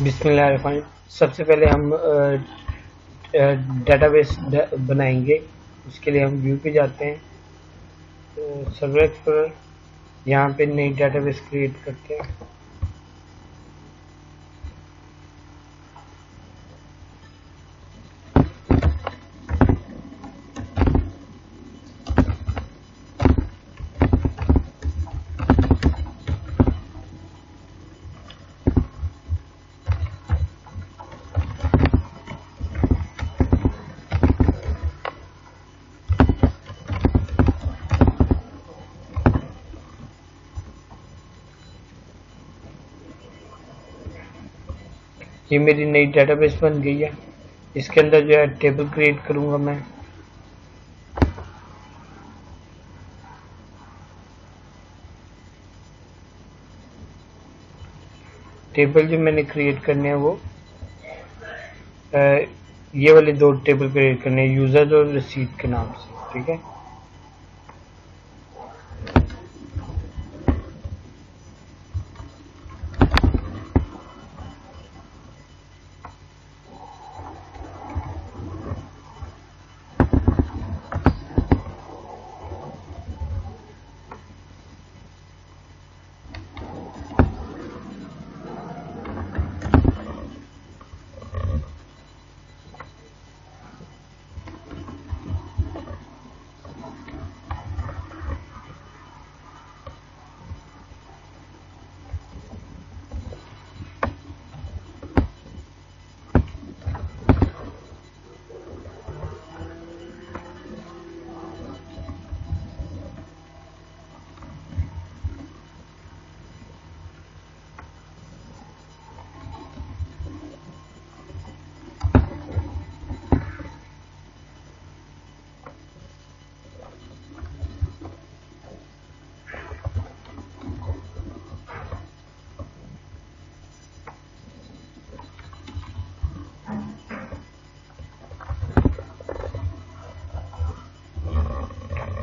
बिस्मिल्लाहिर्रहमानिर्रहीम। सबसे पहले हम डेटाबेस बनाएंगे। उसके लिए हम व्यू पे जाते हैं, तो सर्वर एक्सप्लोरर, यहाँ पे नई डेटाबेस क्रिएट करते हैं। ये मेरी नई डेटाबेस बन गई है। इसके अंदर जो है टेबल क्रिएट करूंगा मैं। टेबल जो मैंने क्रिएट करने हैं वो ये वाले दो टेबल क्रिएट करने हैं, यूजर्स और रिसीट के नाम से। ठीक है,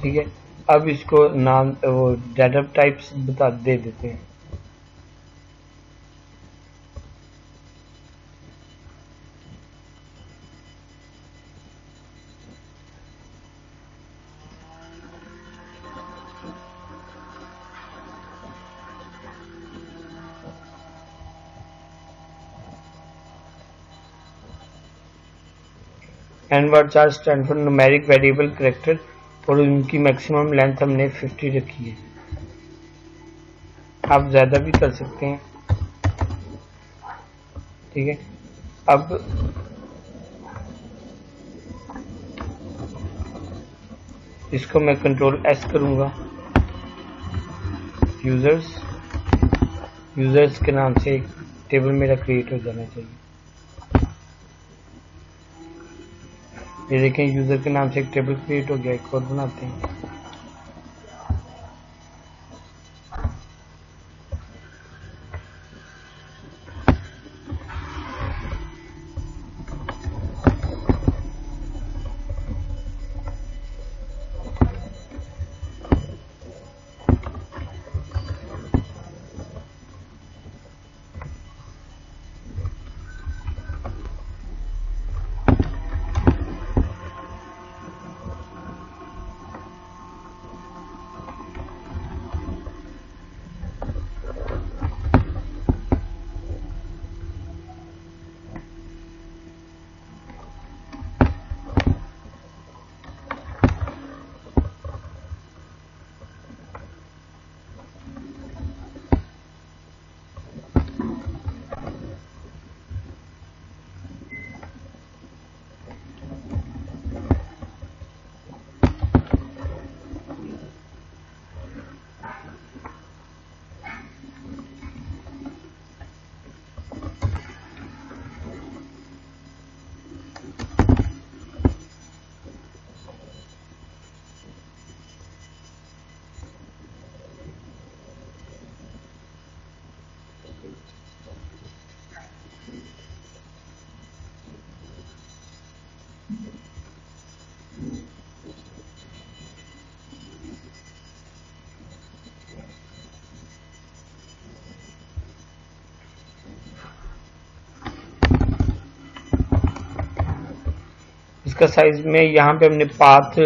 ठीक है। अब इसको नाम वो डाटा टाइप्स बता दे देते हैं। And words are stand for numeric variable character और उनकी मैक्सिमम लेंथ हमने 50 रखी है। आप ज्यादा भी कर सकते हैं। ठीक है, अब इसको मैं कंट्रोल एस करूंगा। यूजर्स के नाम से एक टेबल मेरा क्रिएट हो जाना चाहिए। ये देखें, यूजर के नाम से एक टेबल क्रिएट हो गया। एक और बनाते हैं। इसका साइज में यहाँ पे हमने पाथ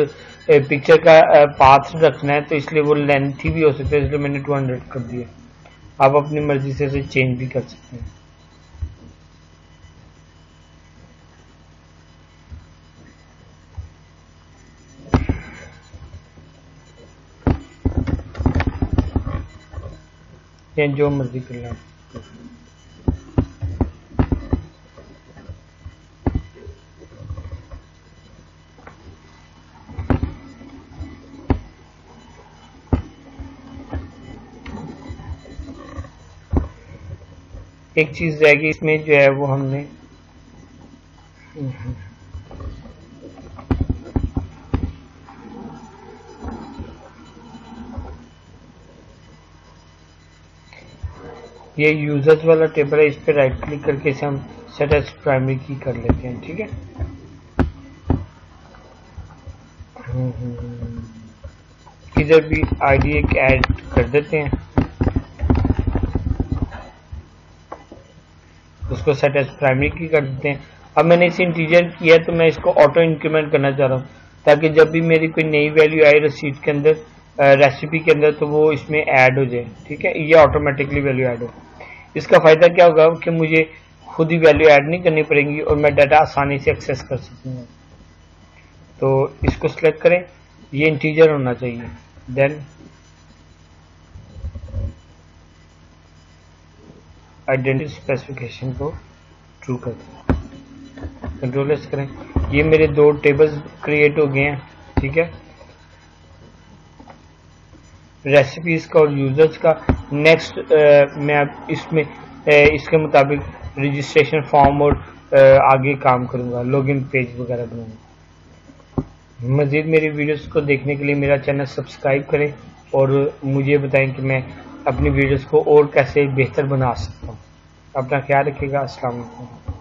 पिक्चर का पाथ रखना है, तो इसलिए वो लेंथी भी हो सकता है, इसलिए मैंने 200 कर दिया। आप अपनी मर्जी से इसे चेंज भी कर सकते हैं। या जो मर्जी कर लें। एक चीज रहेगी इसमें जो है वो हमने ये यूजर्स वाला टेबल है, इस पे राइट क्लिक करके इसे हम सेट एज प्राइमरी की कर लेते हैं। ठीक है, इधर भी आईडी एक ऐड कर देते हैं, उसको सेट एज प्राइमरी की कर देते हैं। अब मैंने इसे इंटीजर किया है, तो मैं इसको ऑटो इंक्रीमेंट करना चाह रहा हूँ, ताकि जब भी मेरी कोई नई वैल्यू आए रसीद के अंदर, रेसिपी के अंदर, तो वो इसमें ऐड हो जाए। ठीक है, ये ऑटोमेटिकली वैल्यू ऐड हो। इसका फायदा क्या होगा कि मुझे खुद ही वैल्यू ऐड नहीं करनी पड़ेगी और मैं डाटा आसानी से एक्सेस कर सकूंगा। तो इसको सिलेक्ट करें, ये इंटीजर होना चाहिए, देन आइडेंटिटी स्पेसिफिकेशन को ट्रू कर दें, कंट्रोल एस करें। ये मेरे 2 टेबल्स क्रिएट हो गए हैं। ठीक है, रेसिपीज का और यूजर्स का। नेक्स्ट मैं अब इसमें इसके मुताबिक रजिस्ट्रेशन फॉर्म और आगे काम करूंगा, लॉगिन पेज वगैरह बनाऊंगा। मजीद मेरी वीडियोस को देखने के लिए मेरा चैनल सब्सक्राइब करें और मुझे बताएं कि मैं अपनी वीडियोस को और कैसे बेहतर बना सकता हूँ। अपना ख्याल रखिएगा। अस्सलाम वालेकुम।